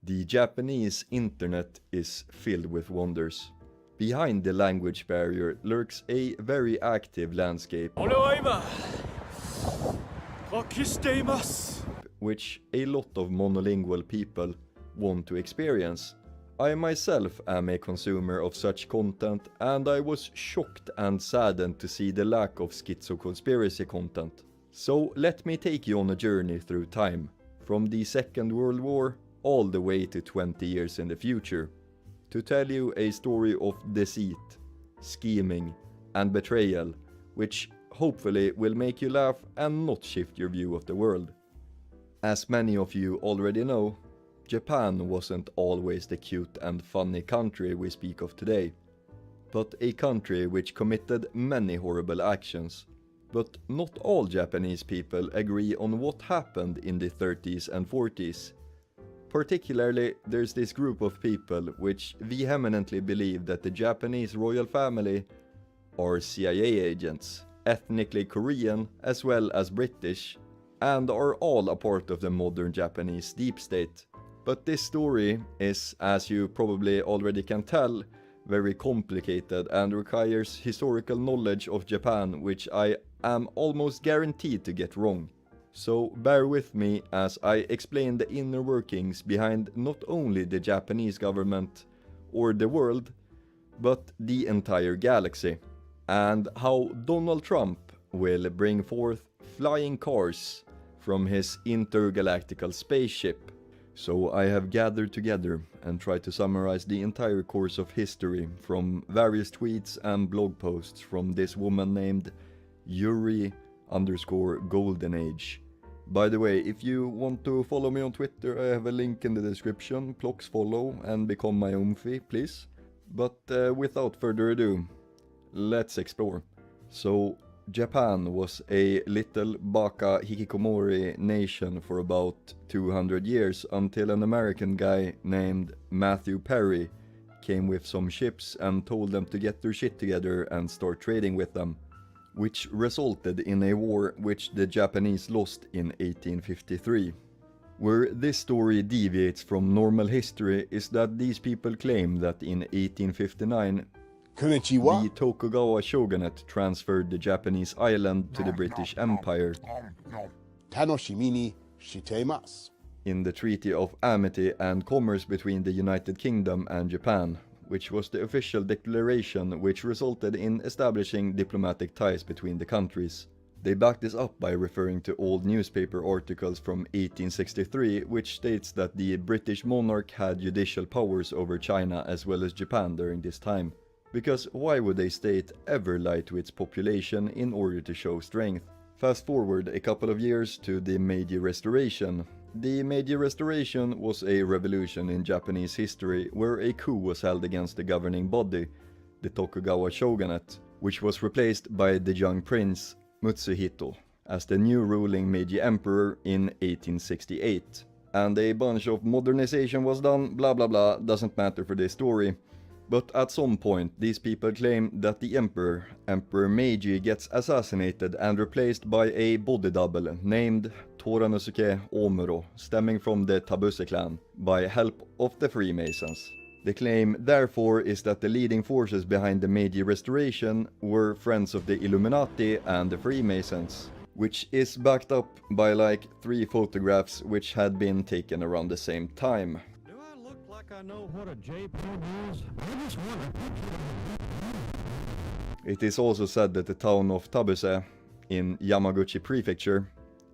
The Japanese internet is filled with wonders. Behind the language barrier lurks a very active landscape, which a lot of monolingual people want to experience. I myself am a consumer of such content, and I was shocked and saddened to see the lack of schizo-conspiracy content. So let me take you on a journey through time, from the Second World War all the way to 20 years in the future, to tell you a story of deceit, scheming, and betrayal, which hopefully will make you laugh and not shift your view of the world. As many of you already know, Japan wasn't always the cute and funny country we speak of today, but a country which committed many horrible actions. But not all Japanese people agree on what happened in the 30s and 40s. Particularly, there's this group of people which vehemently believe that the Japanese royal family are CIA agents, ethnically Korean as well as British, and are all a part of the modern Japanese deep state. But this story is, as you probably already can tell, very complicated and requires historical knowledge of Japan, which I am almost guaranteed to get wrong. So bear with me as I explain the inner workings behind not only the Japanese government or the world, but the entire galaxy, and how Donald Trump will bring forth flying cars from his intergalactical spaceship. So I have gathered together and tried to summarize the entire course of history from various tweets and blog posts from this woman named Yuri_GoldenAge. By the way, if you want to follow me on Twitter, I have a link in the description. Please follow and become my Omfi, please. But without further ado, let's explore. So, Japan was a little baka hikikomori nation for about 200 years until an American guy named Matthew Perry came with some ships and told them to get their shit together and start trading with them, which resulted in a war which the Japanese lost in 1853. Where this story deviates from normal history is that these people claim that in 1859 the Tokugawa shogunate transferred the Japanese island to the British Empire in the Treaty of Amity and Commerce between the United Kingdom and Japan, which was the official declaration which resulted in establishing diplomatic ties between the countries. They backed this up by referring to old newspaper articles from 1863, which states that the British monarch had judicial powers over China as well as Japan during this time. Because why would a state ever lie to its population in order to show strength? Fast forward a couple of years to the Meiji Restoration. The Meiji Restoration was a revolution in Japanese history where a coup was held against the governing body, the Tokugawa shogunate, which was replaced by the young prince Mutsuhito as the new ruling Meiji emperor in 1868. And a bunch of modernization was done, blah blah blah, doesn't matter for this story. But at some point, these people claim that the Emperor Meiji, gets assassinated and replaced by a body double named Toranosuke Omuro, stemming from the Tabuse clan, by help of the Freemasons. The claim, therefore, is that the leading forces behind the Meiji Restoration were friends of the Illuminati and the Freemasons, which is backed up by like 3 photographs which had been taken around the same time. I know what a JPEG is. I just want a picture. It is also said that the town of Tabuse in Yamaguchi Prefecture,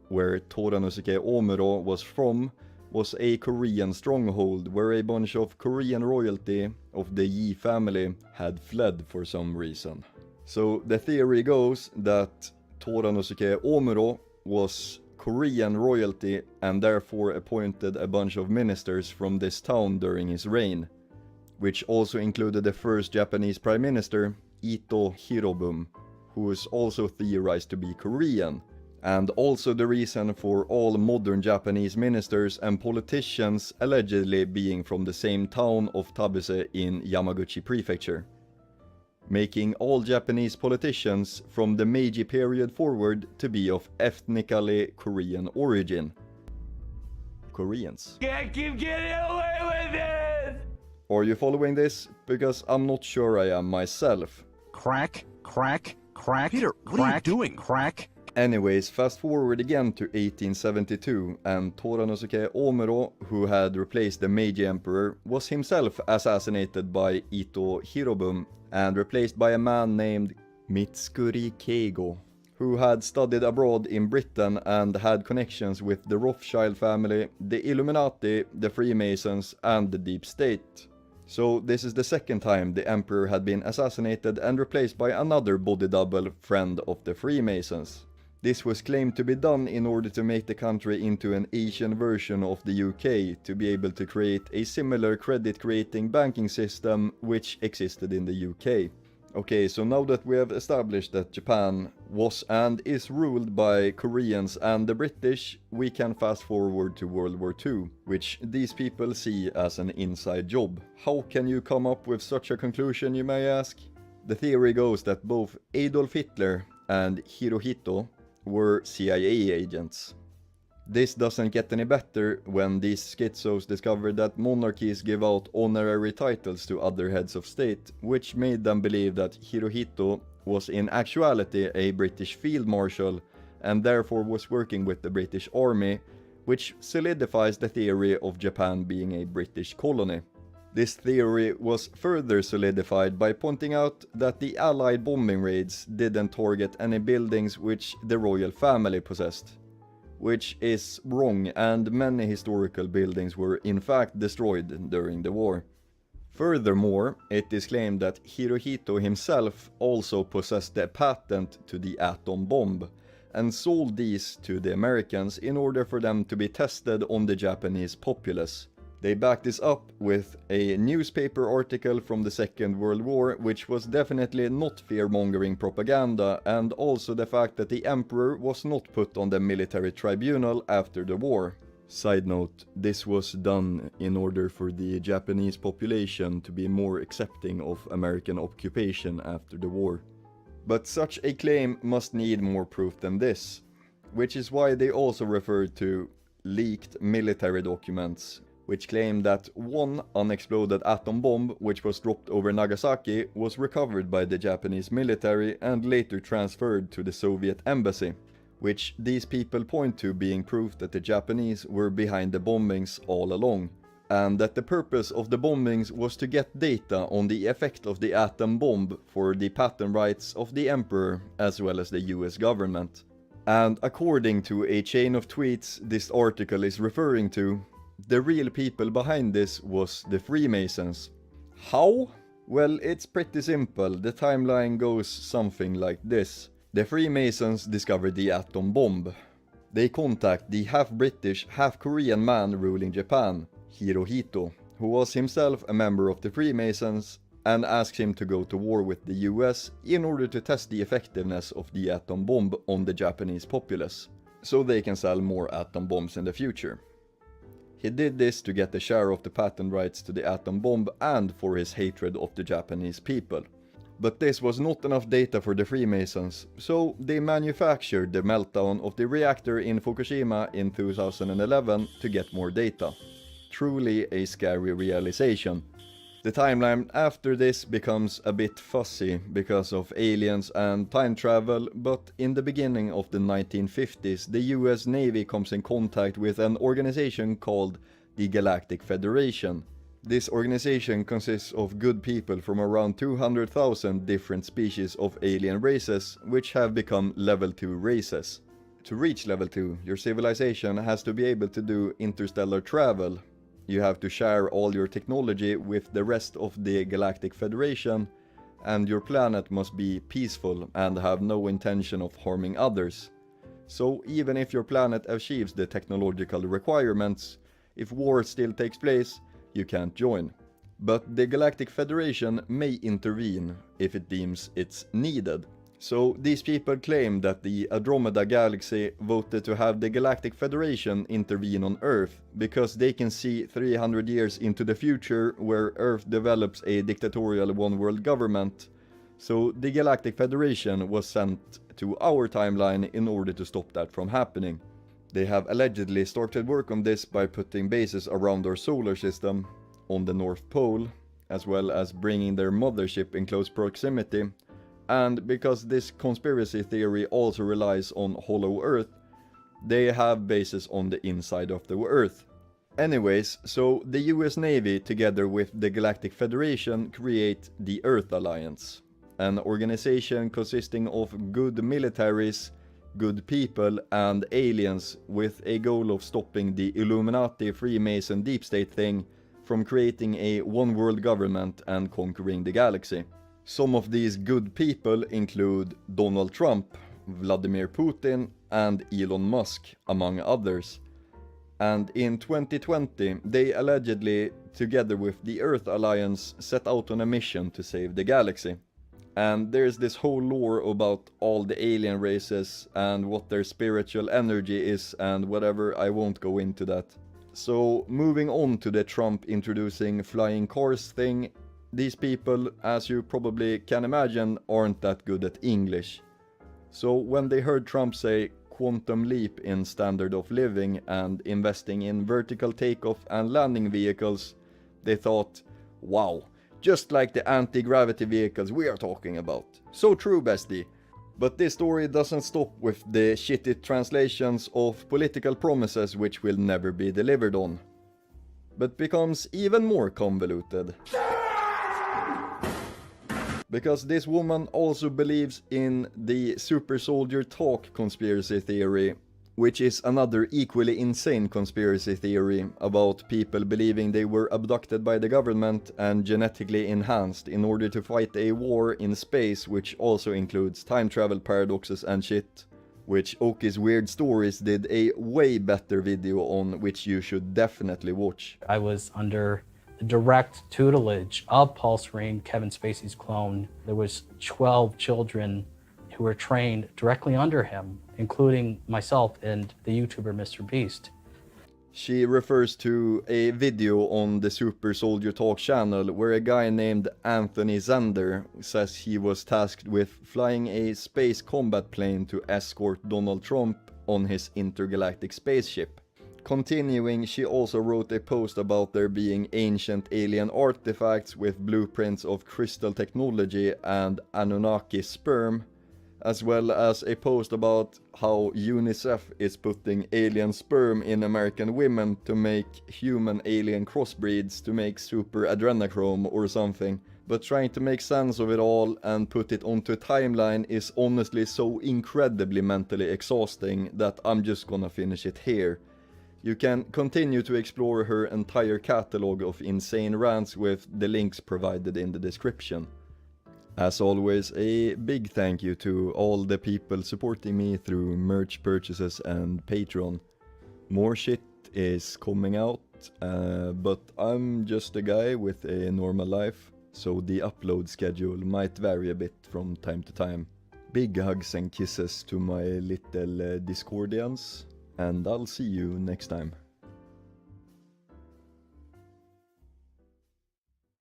where Toranosuke Omuro was from, was a Korean stronghold where a bunch of Korean royalty of the Yi family had fled for some reason. So the theory goes that Toranosuke Omuro was Korean royalty and therefore appointed a bunch of ministers from this town during his reign, which also included the first Japanese prime minister, Ito Hirobun, who is also theorized to be Korean, and also the reason for all modern Japanese ministers and politicians allegedly being from the same town of Tabuse in Yamaguchi Prefecture, making all Japanese politicians from the Meiji period forward to be of ethnically Korean origin. Koreans. Can't keep getting away Are you following this? Because I'm not sure I am myself. Crack, crack, crack. Peter, what are you doing? Crack. Anyways, fast forward again to 1872, and Toranosuke Omuro, who had replaced the Meiji Emperor, was himself assassinated by Ito Hirobun and replaced by a man named Mitsukuri Keigo, who had studied abroad in Britain and had connections with the Rothschild family, the Illuminati, the Freemasons, and the Deep State. So this is the second time the emperor had been assassinated and replaced by another body double friend of the Freemasons. This was claimed to be done in order to make the country into an Asian version of the UK, to be able to create a similar credit-creating banking system which existed in the UK. Okay, so now that we have established that Japan was and is ruled by Koreans and the British, we can fast forward to World War II, which these people see as an inside job. How can you come up with such a conclusion, you may ask? The theory goes that both Adolf Hitler and Hirohito were CIA agents. This doesn't get any better when these schizos discovered that monarchies give out honorary titles to other heads of state, which made them believe that Hirohito was in actuality a British field marshal and therefore was working with the British army, which solidifies the theory of Japan being a British colony. This theory was further solidified by pointing out that the Allied bombing raids didn't target any buildings which the royal family possessed, which is wrong, and many historical buildings were in fact destroyed during the war. Furthermore, it is claimed that Hirohito himself also possessed a patent to the atom bomb, and sold these to the Americans in order for them to be tested on the Japanese populace. They backed this up with a newspaper article from the Second World War, which was definitely not fear-mongering propaganda, and also the fact that the emperor was not put on the military tribunal after the war. Side note, this was done in order for the Japanese population to be more accepting of American occupation after the war. But such a claim must need more proof than this, which is why they also referred to leaked military documents, which claimed that one unexploded atom bomb, which was dropped over Nagasaki, was recovered by the Japanese military and later transferred to the Soviet embassy, which these people point to being proof that the Japanese were behind the bombings all along, and that the purpose of the bombings was to get data on the effect of the atom bomb for the patent rights of the emperor as well as the US government. And according to a chain of tweets this article is referring to, the real people behind this was the Freemasons. How? Well, it's pretty simple. The timeline goes something like this. The Freemasons discovered the atom bomb. They contact the half-British, half-Korean man ruling Japan, Hirohito, who was himself a member of the Freemasons, and asked him to go to war with the US in order to test the effectiveness of the atom bomb on the Japanese populace, so they can sell more atom bombs in the future. He did this to get a share of the patent rights to the atom bomb and for his hatred of the Japanese people. But this was not enough data for the Freemasons, so they manufactured the meltdown of the reactor in Fukushima in 2011 to get more data. Truly a scary realization. The timeline after this becomes a bit fuzzy because of aliens and time travel, but in the beginning of the 1950s the US Navy comes in contact with an organization called the Galactic Federation. This organization consists of good people from around 200,000 different species of alien races, which have become level 2 races. To reach level 2, your civilization has to be able to do interstellar travel. You have to share all your technology with the rest of the Galactic Federation, and your planet must be peaceful and have no intention of harming others. So even if your planet achieves the technological requirements, if war still takes place, you can't join. But the Galactic Federation may intervene if it deems it's needed. So these people claim that the Andromeda Galaxy voted to have the Galactic Federation intervene on Earth because they can see 300 years into the future where Earth develops a dictatorial one-world government. So the Galactic Federation was sent to our timeline in order to stop that from happening. They have allegedly started work on this by putting bases around our solar system, on the North Pole, as well as bringing their mothership in close proximity, and because this conspiracy theory also relies on hollow Earth, they have bases on the inside of the Earth. Anyways, so the US Navy together with the Galactic Federation create the Earth Alliance, an organization consisting of good militaries, good people and aliens with a goal of stopping the Illuminati Freemason deep state thing from creating a one world government and conquering the galaxy. Some of these good people include Donald Trump, Vladimir Putin and Elon Musk, among others. And in 2020 they allegedly, together with the Earth Alliance, set out on a mission to save the galaxy. And there's this whole lore about all the alien races and what their spiritual energy is and whatever. I won't go into that. So moving on to the Trump introducing flying cars thing, these people, as you probably can imagine, aren't that good at English. So when they heard Trump say quantum leap in standard of living and investing in vertical takeoff and landing vehicles, they thought, wow, just like the anti-gravity vehicles we are talking about. So true, bestie. But this story doesn't stop with the shitty translations of political promises which will never be delivered on, but becomes even more convoluted. Because this woman also believes in the super soldier talk conspiracy theory, which is another equally insane conspiracy theory about people believing they were abducted by the government and genetically enhanced in order to fight a war in space, which also includes time travel paradoxes and shit, which Oki's Weird Stories did a way better video on, which you should definitely watch. I was under the direct tutelage of Pulse Rein, Kevin Spacey's clone. There was 12 children who were trained directly under him, including myself and the YouTuber Mr. Beast. She refers to a video on the Super Soldier Talk channel where a guy named Anthony Zander says he was tasked with flying a space combat plane to escort Donald Trump on his intergalactic spaceship. Continuing, she also wrote a post about there being ancient alien artifacts with blueprints of crystal technology and Anunnaki sperm, as well as a post about how UNICEF is putting alien sperm in American women to make human-alien crossbreeds to make super adrenochrome or something. But trying to make sense of it all and put it onto a timeline is honestly so incredibly mentally exhausting that I'm just gonna finish it here. You can continue to explore her entire catalog of insane rants with the links provided in the description. As always, a big thank you to all the people supporting me through merch purchases and Patreon. More shit is coming out, but I'm just a guy with a normal life, so the upload schedule might vary a bit from time to time. Big hugs and kisses to my little Discordians, and I'll see you next time.